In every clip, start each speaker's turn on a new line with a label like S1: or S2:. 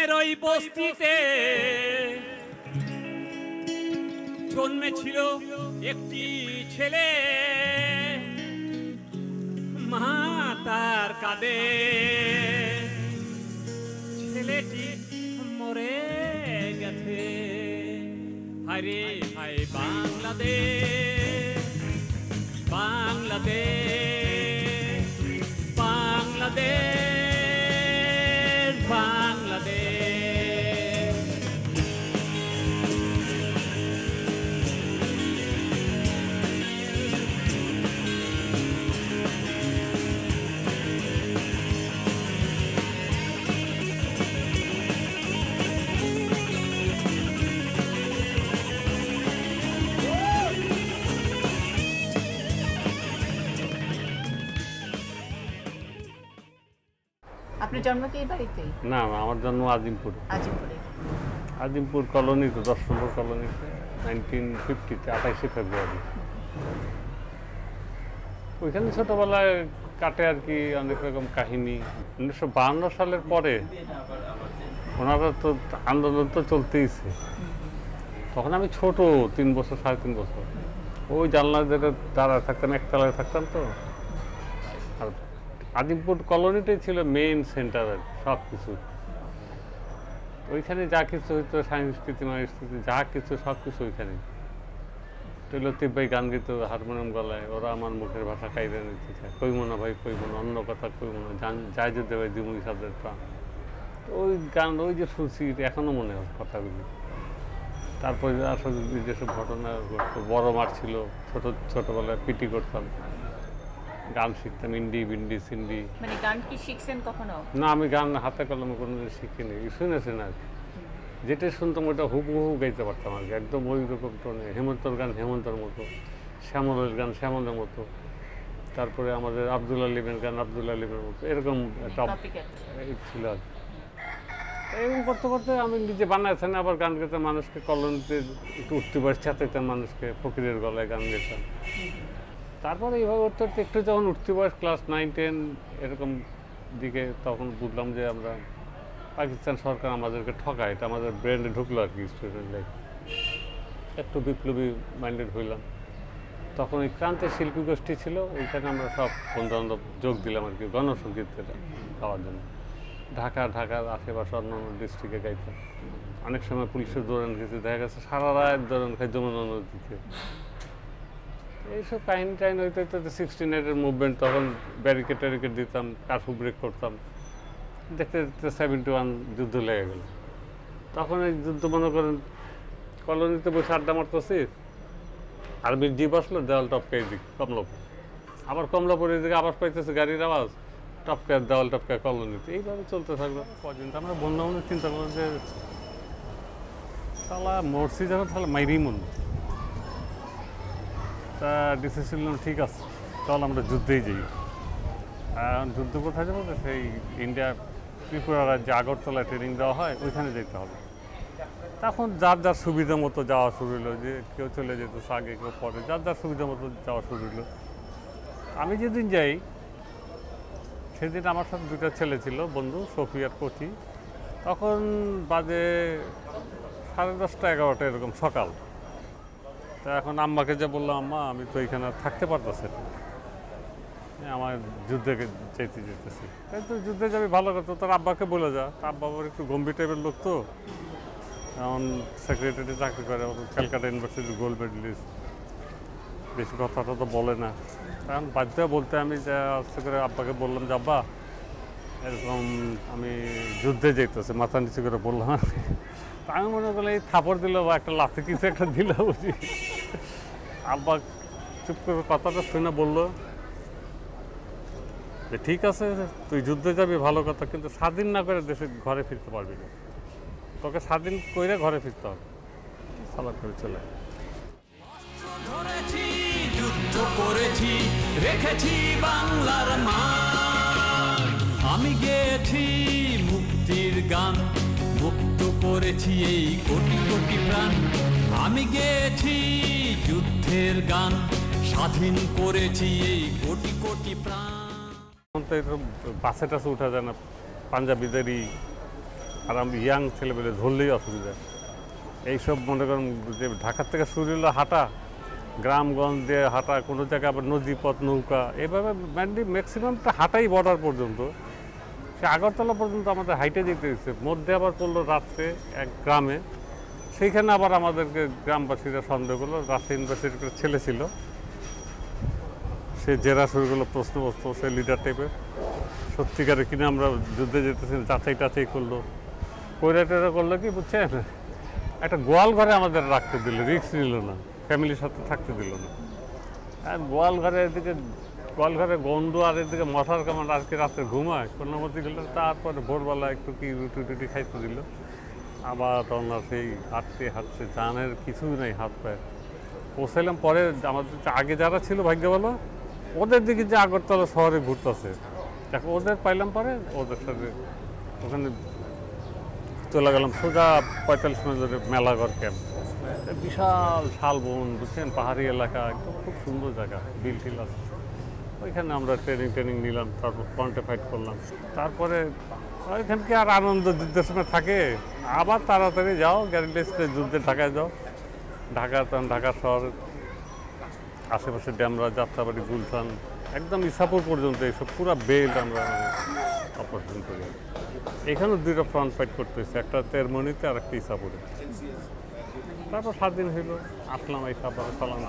S1: গ্রামের ওই বস্তিতে জন্মেছিল একটি ছেলে, মা তার কাঁদে, ছেলেটি মরে গেছে। হায়রে হায় বাংলাদেশ, বাংলাদেশ, বাংলাদেশ, বাংলাদেশ।
S2: আপনার জন্ম কি এই বাড়িতেই?
S3: না, আমার জন্ম আজিমপুর।
S2: আজিমপুরে।
S3: আজিমপুর কলোনিতে, 10 নম্বর কলোনিতে 1950-তে 28শে ফেব্রুয়ারি। ওইখানে ছোটবেলায় কাটে আর কি অনেক রকম কাহিনী। 1952 সালের পরে ওনারা তো আন্দোলন তো চলতেইছে। তখন আমি ছোট, 3 বছর 3.5 বছর। ওই জানলায় দাঁড়ায় থাকতাম, একতলায় থাকতাম তো। আর আজিমপুর কলোনিটাই ছিল মেইন সেন্টার আর সব কিছু। ওইখানে যা কিছু হইতো, সংস্কৃতি সংস্কৃতি যা কিছু সব কিছু ওইখানে। তো লতিফ ভাই গান গীত হারমোনিয়াম গলায়, ওরা আমার মুখের ভাষা কাইরে নিতে চায়, কইব না ভাই কইব না, অন্য কথা কইব না, যাই যদি ভাই দিমুই সাদের প্রাণ। ওই গান ওই যে শুনছি এখনো মনে হয় কথাগুলি। তারপরে আসলে যেসব ঘটনা ঘটতো, বড় মাঠ ছিল, ছোটবেলায় পিটি করতাম, গান শিখতাম, ইন্ডি বিন্ডি সিন্ডি।
S2: মানে গান কি শিখছেন কখনো?
S3: না, আমি গান হাতে কলমে কোনোদিন শিখিনি, শুনেছেন আর কি। যেটা শুনতাম ওটা হুবহু গাইতে পারতাম আর কি, একদম ওই রকম টোনে। হেমন্তর গান হেমন্তর মতো, শ্যামলের গান শ্যামলের মতো, তারপরে আমাদের আব্দুল আলিমের গান আব্দুল আলিমের মতো, এরকম একটা ছিল আর কি। এরকম করতে করতে আমি নিজে বানাইছেন, আবার গান গেতাম, মানুষকে কলোনিতে একটু উঠতে পারি চেঁচাইতাম, মানুষকে ফকিরের গলায় গান গেতাম। তারপরে এইভাবে উঠতে উঠতে একটু যখন উঠতে বয়স ক্লাস 9-10 এরকম দিকে, তখন বুঝলাম যে আমরা পাকিস্তান সরকার আমাদেরকে ঠকায়, এটা আমাদের ব্রেন্ডে ঢুকলো আর কি। স্টুডেন্ট লাইফ একটু বিপ্লবী মাইন্ডেড হইলাম। তখন ওই ক্রান্তের শিল্পী গোষ্ঠী ছিল, ওইখানে আমরা সব বন্ধু-বান্ধব যোগ দিলাম আর কি গণসঙ্গীত গাওয়ার জন্য। ঢাকার আশেপাশে অন্যান্য ডিস্ট্রিক্টে গাইতাম। অনেক সময় পুলিশের দৌড়ান গেছে, দেখা গেছে সারা রাত দৌড়ান খাই যমুনা নদীতে। এইসব কাহিনী টাইন হইতে হইতে 69-এর মুভমেন্ট, তখন ব্যারিকেড দিতাম, কার্ফু ব্রেক করতাম। দেখতে দেখতে 71 যুদ্ধ লেগে গেল। তখন এই যুদ্ধ মনে করেন কলোনিতে বসে আড্ডা মারতেছি, আর্মির জিপ আসলো, দেওয়াল টপকাই দিক কমলাপুর, আবার কমলাপুর এদিকে আবার পাইতেছে গাড়ির আওয়াজ, টপকায় দেওয়াল টপকায় কলোনিতে। এইভাবে চলতে থাকলো কদিন। তো আমরা বন্ধু বান্ধব চিন্তা করলাম যে তাহলে মরছি যখন তাহলে মাইরেই মন। তা ডিসিশন নিলাম ঠিক আছে, চল আমরা যুদ্ধেই যাই। যুদ্ধ কোথায় যাবো? সেই ইন্ডিয়া ত্রিপুরা রাজ্যে আগরতলায় ট্রেনিং দেওয়া হয়, ওইখানে যেতে হবে। তখন যার যার সুবিধা মতো যাওয়া শুরু হলো, যে কেউ চলে যেত আগে, কেউ পরে, যার যার সুবিধা মতো যাওয়া শুরু হলো। আমি যেদিন যাই সেদিন আমার সাথে 2টা ছেলে ছিল বন্ধু, সফি আর কচি। তখন বাজে 10:30-11টা এরকম সকাল। তা এখন আম্মাকে যে বললাম, আম্মা আমি তো এখানে থাকতে পারতেছি না, আমার যুদ্ধে যেতেছি। তাই তো যুদ্ধে যাবি, ভালো কথা, তোর আব্বাকে বলে যা। আব্বা আবার একটু গম্ভীর টাইপের লোক তো, এখন সেক্রেটারি চাকরি করে, ক্যালকাটা ইউনিভার্সিটির গোল্ড মেডেলিস্ট, বেশি কথাটা তো বলে না। কারণ বাধ্য বলতে আমি যা আস্তে করে আব্বাকে বললাম যে আব্বা এরকম আমি যুদ্ধে যেতেছি, মাথা নিচু করে বললাম। আমি মনে করলাম এই থাপড় দিল বা একটা লাথি কিছু একটা দিল বুঝি। আব্বা চুপ করে কথাটা শুনে বললো যে ঠিক আছে, তুই যুদ্ধে যাবি ভালো কথা, কিন্তু স্বাধীন না করে দেশে ঘরে ফিরতে পারবি না, তোকে স্বাধীন করে ঘরে ফিরতে হবে। সালাদ করে চলে
S1: যুদ্ধ করেছি, রেখেছি বাংলার মান। আমি গেয়েছি মুক্তির গান, মুক্ত করেছি এই কোটি কোটি প্রাণ। আমি গেয়েছি যুদ্ধের গান, স্বাধীন করেছি এই কোটি কোটি প্রাণ।
S3: এখন তো বাসে টাসে উঠা যায় না, পাঞ্জাবিদেরই আর আমি ইয়াং ছেলেবেলে ধরলেই অসুবিধা। এইসব মনে করেন যে ঢাকার থেকে শুরু হলো হাঁটা, গ্রামগঞ্জ দিয়ে হাঁটা, কোনো জায়গায় আবার নদীপথ, নৌকা, এভাবে মেনলি ম্যাক্সিমামটা হাঁটাই বর্ডার পর্যন্ত। সে আগরতলা পর্যন্ত আমাদের হাইটে যেতে হচ্ছে। মধ্যে আবার পড়লো রাত্রে এক গ্রামে, সেইখানে আবার আমাদেরকে গ্রামবাসীরা সন্দেহ করলো, রাজশাহী ইউনিভার্সিটির একটা ছেলে ছিল, সে জেরা শুরু করলো, প্রশ্নবস্ত, সে লিডার টাইপের, সত্যিকারে কিনা আমরা যুদ্ধে যেতেছি যাচাই টাচাই করলো, কইরা টেরা করলো কি বুঝছেন, একটা গোয়াল ঘরে আমাদের রাখতে দিল, রিস্ক নিল না, ফ্যামিলির সাথে থাকতে দিল না। আর গোয়াল ঘরে এদিকে গোয়াল ঘরে গন্ধ, আর এদিকে মশার কামড়, আর কি রাত্রে ঘুমায় কোনো মতো গেল। তারপরে ভোরবেলা একটু কি রুটি টুটি খাইতে দিল, আবার তখন সেই হাঁটতে হাঁটতে জানের কিছুই নেই হাত পায়ে পৌঁছাইলাম। পরে আমাদের আগে যারা ছিল ভাগ্য ভালো, ওদের দিকে যে আগরতলা শহরে ঘুরতেছে, দেখো ওদের পাইলাম, পরে ওদের সাথে ওখানে চলে গেলাম সোজা 45 মিনিট ধরে মেলাঘর ক্যাম্প। বিশাল শালবন, বুঝছেন, পাহাড়ি এলাকা, একদম খুব সুন্দর জায়গা, বিল টিল আছে। ওইখানে আমরা ট্রেনিং নিলাম, তারপর ফ্রন্টে ফাইট করলাম। তারপরে ওইখানকে আর আনন্দ যুদ্ধের সময় থাকে, আবার তাড়াতাড়ি যাও গ্যারেন্টি যুদ্ধে ঢাকায় যাও। ঢাকা শহর আশেপাশে ড্যামরা, যাত্রাবাড়ি, গুলশান, একদম ইসাপুর পর্যন্ত এইসব পুরো বেল্ট আমরা অপারেশন করি। এখানেও দুইটা ফ্রন্ট ফাইট করতে হয়েছে, একটা তেরমনিতে আর একটা ইসাপুরে। তারপর 7 দিন হইল, আসলাম এই সাবারে চালান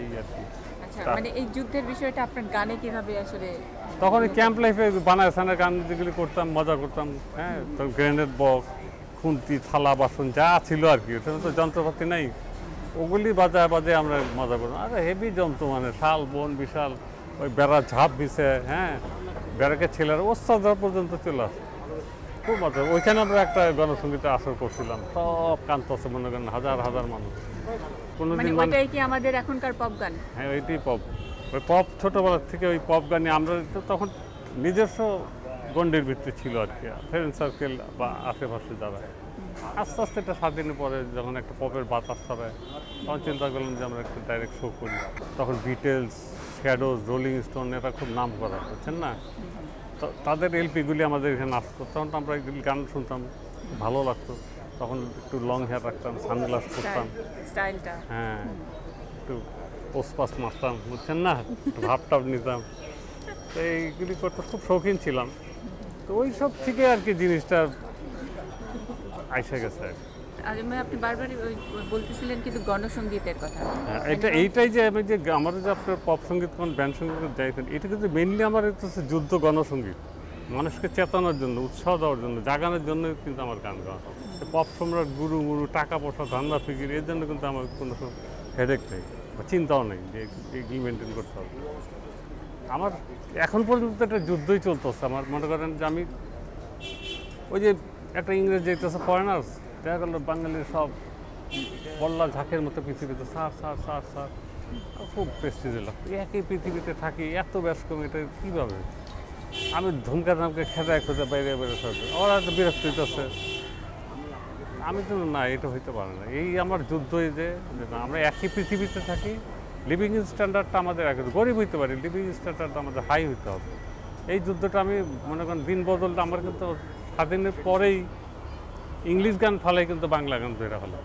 S3: এই আর কি।
S2: আচ্ছা, মানে এই যুদ্ধের বিষয়টা আপনার গানে কিভাবে আসলে?
S3: তখন ক্যাম্প লাইফে বানায়সানের গান যেগুলি করতাম, মজা করতাম। হ্যাঁ, তো গ্রেনেড বক্স, খুন্তি, থালা বাসন যা ছিল আর কি, ওখানে তো যন্ত্রপাতি নাই, ওগুলি বাজায় আমরা মজা করতাম। আরে হেভি যন্ত্র, মানে শাল বন বিশাল, ওই বেড়া ঝাঁপ দিছে, হ্যাঁ, বেড়াকে ছেলেরা ওস্তাদ পর্যন্ত চলে আসে, খুব মজা। ওইখানে আমরা একটা গণসঙ্গীতের আসর করছিলাম, সব কান্তছে, মনে করেন হাজার হাজার মানুষ। কোনোদিন
S2: ওইটাই কি আমাদের এখনকার পপ গান?
S3: হ্যাঁ, ওইটাই পপ। ওই পপ ছোটোবেলার থেকে ওই পপ গানে আমরা তো তখন নিজস্ব গণ্ডির ভিত্তি ছিল আর কি, ফ্রেন্ড সার্কেল বা আশেপাশে যারা। আস্তে আস্তে এটা 7 দিনের পরে যখন একটা পপের বাতাস ছড়ায়, তখন চিন্তা করলাম যে আমরা একটা ডাইরেক্ট শো করি। তখন বিটেলস, শ্যাডোজ, রোলিং স্টোন, এরা খুব নাম করা, বুঝছেন না, তাদের এলপিগুলি আমাদের এখানে আসতো। তখন তো আমরা এগুলি গান শুনতাম, ভালো লাগতো। তখন একটু লং হেয়ার রাখতাম, সানগ্লাস করতাম,
S2: স্টাইলটা,
S3: হ্যাঁ, একটু পোস্ট মারতাম, বুঝছেন না, একটু ভাবটাপ নিতাম। তো এইগুলি করতে খুব শৌখিন ছিলাম। তো ওই সব থেকে আর কি জিনিসটা আইসা গেছে আর কি।
S2: আপনি বারবারই বলতেছিলেন কিন্তু গণসঙ্গীতের কথা।
S3: হ্যাঁ, এইটাই যে আমি যে আমাদের যে আপনার পপ সঙ্গীত কোন ব্যান্ড সঙ্গীত যাইতেন, এটা কিন্তু মেনলি আমার হচ্ছে যুদ্ধ গণসঙ্গীত, মানুষকে চেতানোর জন্য, উৎসাহ দেওয়ার জন্য, জাগানোর জন্য কিন্তু আমার গান গাওয়া। পপ সম্রাট, গুরু টাকা পয়সা, ধান্দা ফিকির, এর জন্য কিন্তু আমার কোনো হেডেক নেই বা চিন্তাও নেই যে এগুলি মেনটেন করতে হবে। আমার এখন পর্যন্ত একটা যুদ্ধই চলতেছে। আমার মনে করেন যে আমি ওই যে একটা ইংরেজ যেতেছে ফরেনার্স, দেখা গেল বাঙালির সব বল্লা ঝাঁকের মতো পৃথিবীতে সার সার সার সার, খুব প্রেস্টিজে লাগতো। একই পৃথিবীতে থাকি, এত ব্যস্ত, এটা কীভাবে আমি ধুমকা ধামকে খেদায় খোঁজে বাইরে বেরো থাকবে, ওরা একটা বিরক্ত হইতেছে। আমি তো না, এটা হইতে পারে না। এই আমার যুদ্ধই যে আমরা একই পৃথিবীতে থাকি, লিভিং স্ট্যান্ডার্ডটা আমাদের এক, গরিব হইতে পারি, লিভিং স্ট্যান্ডার্ডটা আমাদের হাই হইতে হবে। এই যুদ্ধটা আমি মনে করেন দিন বদলটা আমার কিন্তু স্বাধীনের পরেই ইংলিশ গান ফালাই কিন্তু বাংলা গান ধরে হলো।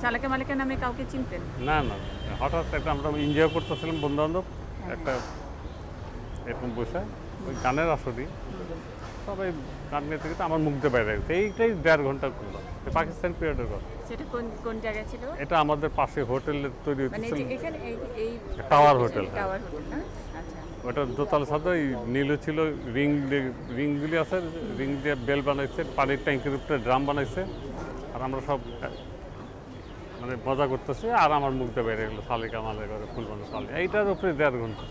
S2: সালেকা মালেকা নামে কাউকে চিনতেন?
S3: না না, হঠাৎ একটা আমরা এনজয় করতেছিলাম বন্ধু বান্ধব, একটা এরকম বসে ওই গানের আসরই সবাই গান নিতে গেছে, আমার মুখ দিয়ে বাইরে গেছে। এইটাই 1.5 ঘন্টা করলাম, পাকিস্তান পিরিয়ডের কথা।
S2: সেটা কোন জায়গায় ছিল?
S3: এটা আমাদের পাশে হোটেলে তৈরি
S2: মানে
S3: হচ্ছে,
S2: এখানে এই
S3: টাওয়ার হোটেল।
S2: টাওয়ার হোটেল না? আচ্ছা,
S3: ওটা দোতলা ছাদ, ওই নীলও ছিল, রিংগুলি আছে, রিং দিয়ে বেল বানাইছে, পানির ট্যাঙ্কের উপরে ড্রাম বানাইছে, আর আমরা সব মানে মজা করতেছি। আর আমার মুখটা বেড়ে গেলো সালিকা মালে করে ফুলবানো সালি, এইটার উপরে 1.5 ঘন্টা।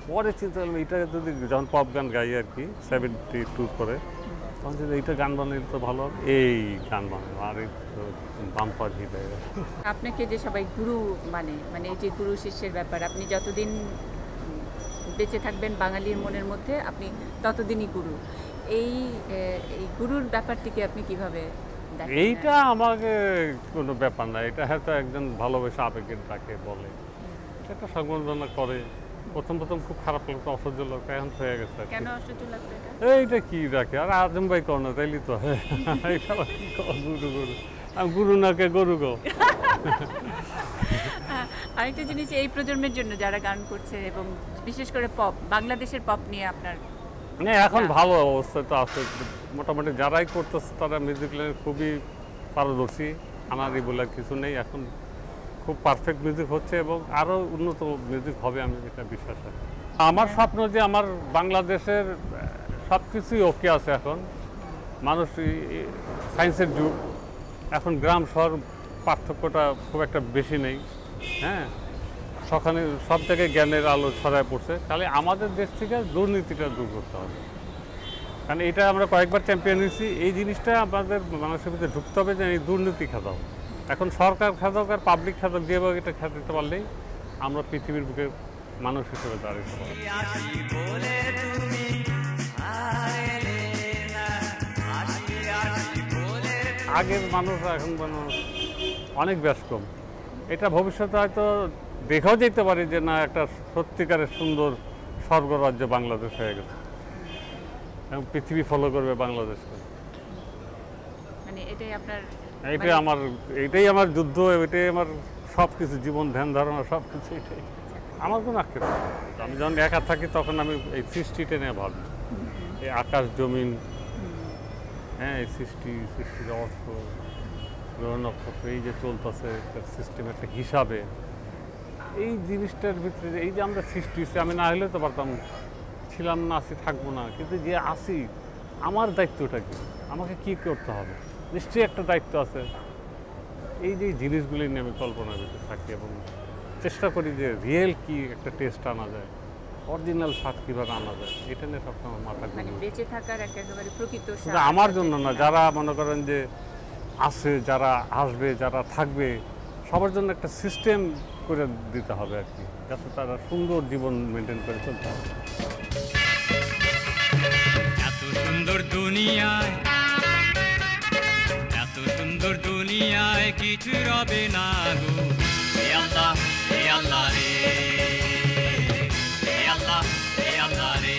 S3: পরে চিন্তা করলাম এটা যদি যখন পপ গান গাই আর কি 72 করে, তখন যদি এইটা গান বানাইলে তো ভালো হবে, এই গান বানাবো, আর এই বাম্পার হিট হয়ে গেছে।
S2: আপনাকে যে সবাই গুরু মানে এই যে গুরু শিষ্যের ব্যাপার, আপনি যতদিন বেঁচে থাকবেন বাঙালির মনের মধ্যে আপনি ততদিনই গুরু। এই এই গুরুর ব্যাপারটিকে আপনি কিভাবে দেখেন?
S3: এইটা আমাকে কোনো ব্যাপার না, এটা হয়তো একজন ভালোবেসে আবেগের ডাকে বলে, এটা একটা সংবর্ধনা করে। প্রথম খুব খারাপ লাগতো, অসহ্য লাগতো, এখন হয়ে গেছে আর কি।
S2: কেন অসহ্য লাগতো এটা?
S3: এইটা কি রাখে, আর আজম ভাই কর না তাইলি তো এটা আবার কি কর, গুরু আমি গুরু না কে গরু গো।
S2: আরেকটা জিনিস, এই প্রজন্মের জন্য যারা গান করছে এবং বিশেষ করে পপ, বাংলাদেশের পপ নিয়ে আপনার
S3: না এখন ভালো অবস্থায় তো আছে, মোটামুটি যারাই করতেছে তারা মিউজিক লাইনে খুবই পারদর্শী, আনারি বলে কিছু নেই, এখন খুব পারফেক্ট মিউজিক হচ্ছে এবং আরও উন্নত মিউজিক হবে, আমি এটা বিশ্বাস করি। আমার স্বপ্ন যে আমার বাংলাদেশের সব কিছুই ওকে আছে এখন, মানুষ সায়েন্সের যুগ, এখন গ্রাম শহর পার্থক্যটা খুব একটা বেশি নেই, হ্যাঁ, সখানে সব জায়গায় জ্ঞানের আলো ছড়ায় পড়ছে। তাহলে আমাদের দেশ থেকে দুর্নীতিটা দূর করতে হবে, কারণ এটা আমরা কয়েকবার চ্যাম্পিয়ন হয়েছি, এই জিনিসটা আমাদের মানুষের ভিতরে ঢুকতে হবে যে এই দুর্নীতি খেদাও। এখন সরকার খেদাক আর পাবলিক খেদাক, যেভাবে এটা খেদাতে পারলেই আমরা পৃথিবীর বুকে মানুষ হিসেবে দাঁড়িয়ে পারবো। আগের মানুষ এখন মানুষ অনেক ব্যস্ত, এটা ভবিষ্যতে হয়তো দেখাও যেতে পারে যে না একটা সত্যিকারের সুন্দর স্বর্গরাজ্য বাংলাদেশ হয়ে গেছে এবং পৃথিবী ফলো করবে বাংলাদেশকে।
S2: মানে এটাই আপনার,
S3: এটাই আমার যুদ্ধ, এটাই আমার সব কিছু, জীবন ধ্যান ধারণা সব কিছু এটাই। আমার কোনো আক্ষেপ নেই। আমি যখন একা থাকি তখন আমি এই সৃষ্টিটা নিয়ে ভাবি, এই আকাশ জমিন, হ্যাঁ, এই সৃষ্টির অর্থ, গ্রহ নক্ষত্র, এই যে চলতেছে একটা সিস্টেম, একটা হিসাবে, এই জিনিসটার ভিতরে এই যে আমরা সৃষ্টি হচ্ছে, আমি না হলে তো পারতাম, ছিলাম না, আছি, থাকবো না, কিন্তু যে আসি আমার দায়িত্বটা কি, আমাকে কি করতে হবে, নিশ্চয়ই একটা দায়িত্ব আছে। এই যে জিনিসগুলি নিয়ে আমি কল্পনার ভিতরে থাকি এবং চেষ্টা করি যে রিয়েল কি একটা টেস্ট আনা যায়, অরিজিনাল স্বাদ কীভাবে আনা যায়, এটা নিয়ে সবসময় আমার মাথা
S2: মানে
S3: ঘুরে।
S2: বেঁচে থাকার একেবারে প্রকৃত
S3: শুধু আমার জন্য না, যারা মনে করেন যে আছে, যারা আসবে, যারা থাকবে, সবার জন্য একটা সিস্টেম করে দিতে হবে আর কি, যাতে তারা সুন্দর জীবন মেনটেন করে চলতে হবে।
S1: এত সুন্দর দুনিয়ায়, এত সুন্দর দুনিয়ায় কিছু রবে না গো, হে আল্লাহ, হে আল্লাহ রে, হে আল্লাহ, হে আল্লাহ রে।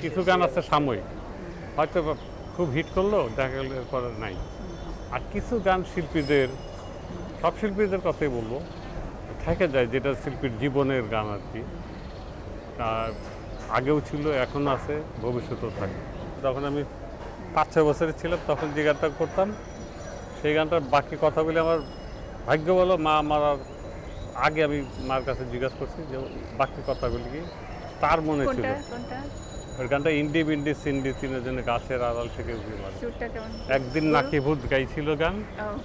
S3: কিছু গান আছে সাময়িক, হয়তো খুব হিট করলো, দেখা গেল এরপরে নাই। আর কিছু গান শিল্পীদের, সব শিল্পীদের কথাই বলবো, থেকে যায়, যেটা শিল্পীর জীবনের গান আর কি, আগেও ছিল, এখন আছে, ভবিষ্যতেও থাকে। যখন আমি 5-6 বছরের ছিলাম তখন যে গানটা করতাম, সেই গানটার বাকি কথাগুলি আমার ভাগ্য বলো, মা মারার আগে আমি মার কাছে জিজ্ঞাসা করছি যে বাকি কথাগুলি কি, তার মনে ছিল। ওই গানটা ইন্ডি বিন্ডি সিন্ডি তিনজনে গাছের আড়াল থেকে উঠে মারে, একদিন নাকি ভূত গাইছিল গান,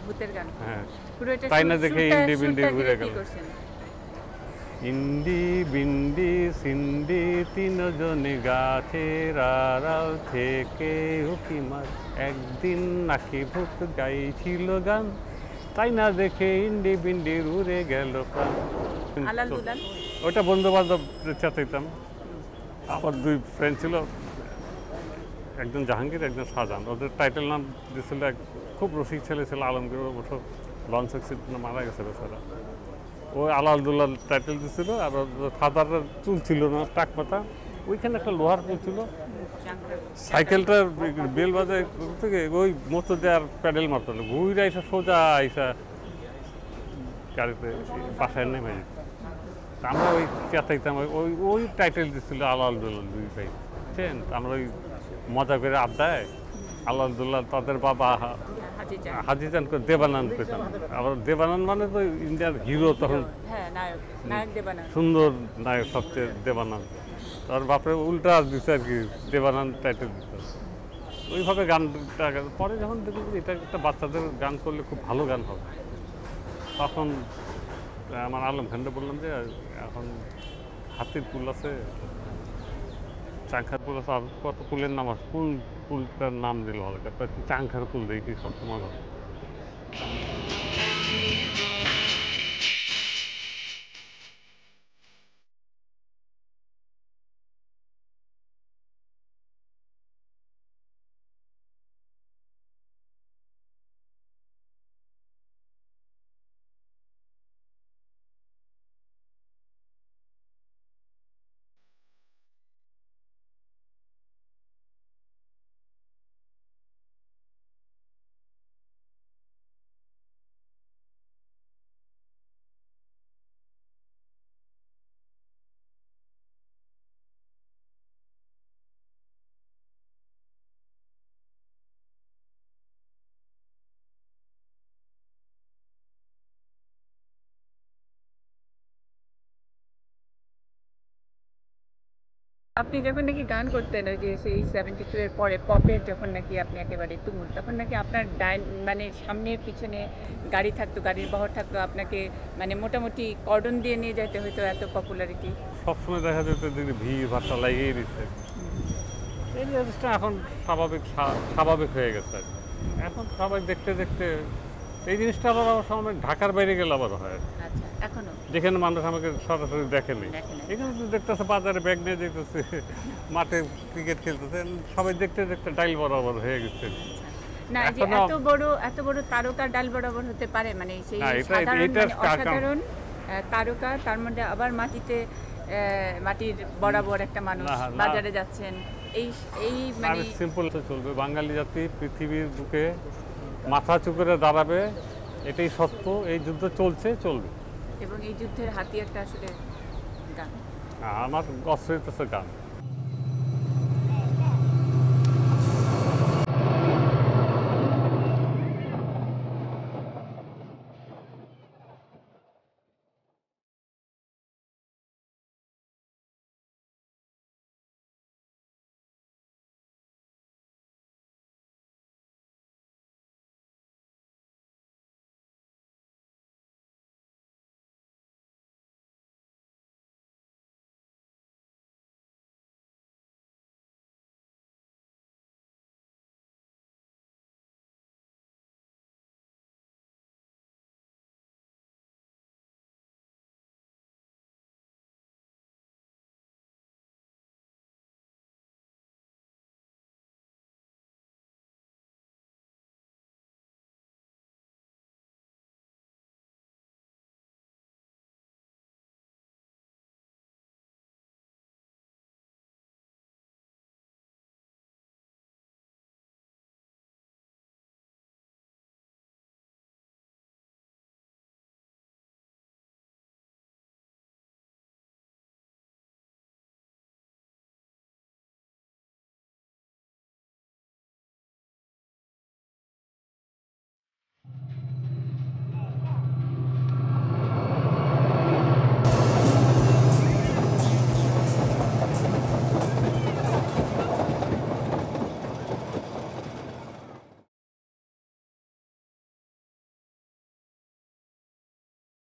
S2: ভূতের গান,
S3: হ্যাঁ, তাই না দেখে ইন্ডি বিন্ডি ঘুরে গেল। ইন্ডি বিন্ডি সিন্ডি তিনজনে গাছের আড়াল থেকে উকি মার, একদিন নাকি ভূত গাইছিল গান, তাই না দেখে ইন্ডি বিন্ডি উড়ে গেল প্রাণ। ওইটা বন্ধু বান্ধব চেতাইতাম। আমার 2 ফ্রেন্ড ছিল, একজন জাহাঙ্গীর, একজন শাহজাহান, ওদের টাইটেল নাম দিয়েছিল, খুব রসিক ছেলে ছিল আলমগীর, ওঠো লঞ্চ অ্যাক্সিডেন্টে মারা গেছে বেচারা, ওই আলাদুল্লাহ টাইটেল দিয়েছিল। আর ফাদারের চুল ছিল না, টাক পাতা, ওইখানে একটা লোহার পুল ছিল, সাইকেলটার বেল বাজায় থেকে ওই মতো দিয়ে আর প্যাডেল মারতো না, ঘুরে আইসা সোজা আইসা গাড়িতে বাসায় নেমে যেত। আমরা ওই চেতাইতাম, ওই টাইটেল দিচ্ছিল আলাদুল্লাহ 2 ভাই, বুঝছেন? আমরা ওই মজা করে আড্ডায় আলাদুল্লাহ তাদের বাবা হাজিজান করে দেবানন্দ পেতাম। আবার দেবানন্দ মানে তো ইন্ডিয়ার হিরো তখন, সুন্দর নায়ক সবচেয়ে দেবানন্দ, তার বাপরে উল্টা দিচ্ছে আর কি, দেবানন্দ টাইটেল দিত। ওইভাবে গানটা পরে যখন দেখলাম এটা একটা বাচ্চাদের গান করলে খুব ভালো গান হবে, তখন আমার আলম খানটা বললাম যে এখন হাতির পুল আছে, চাংখার কুল আছে, আর কত কুলের নাম আছে, কুলটার নাম দিল ভালো, তারপর চাংখার কুল দেখি সব মজা।
S2: আপনি যখন নাকি গান করতেন ওই যে সেই 72 এর পরে পপের যখন নাকি আপনি একেবারে তুমুল, তখন নাকি আপনার মানে সামনের পিছনে গাড়ি থাকতো, গাড়ির বহর থাকতো, আপনাকে মানে মোটামুটি কর্ডন দিয়ে নিয়ে যেতে হতো, এত পপুলারিটি।
S3: সবসময় দেখা যেত দিদি ভিড় ভাট্টা লাগিয়ে দিচ্ছে। এই জিনিসটা এখন স্বাভাবিক হয়ে গেছে আর কি। এখন সবাই দেখতে দেখতে এই জিনিসটা আবার আমার সময় ঢাকার বাইরে গেলে আবার হয়,
S2: আচ্ছা, এখনো
S3: যেখানে মানুষ আমাকে সরাসরি দেখেনি।
S2: দেখে নাই।
S3: এখানে তো দেখতেছে বাজারে ব্যাগ নিয়ে যেতেছে, মাঠে ক্রিকেট খেলতেছে, সবাই দেখতে দেখতে ডাইল বরাবর হয়ে গেছে।
S2: না, এই যে
S3: এখনো-
S2: এত বড় তারকা ডাল বরাবর হতে পারে, মানে সেই
S3: না,
S2: সাধারণ
S3: এটার
S2: মানে অসাধারণ তারকা, তার মধ্যে আবার মাটির বরাবর একটা মানুষ
S3: না, না।
S2: বাজারে যাচ্ছেন, এই এই মানে
S3: সিম্পল চলবে, বাঙালি জাতি পৃথিবীর বুকে মাথা উঁচু করে দাঁড়াবে, এটাই সত্য। এই যুদ্ধ চলবে।
S2: এবং এই যুদ্ধের হাতিয়ারটা আসলে গান।
S3: আমার অস্ত্র হইতেছে গান।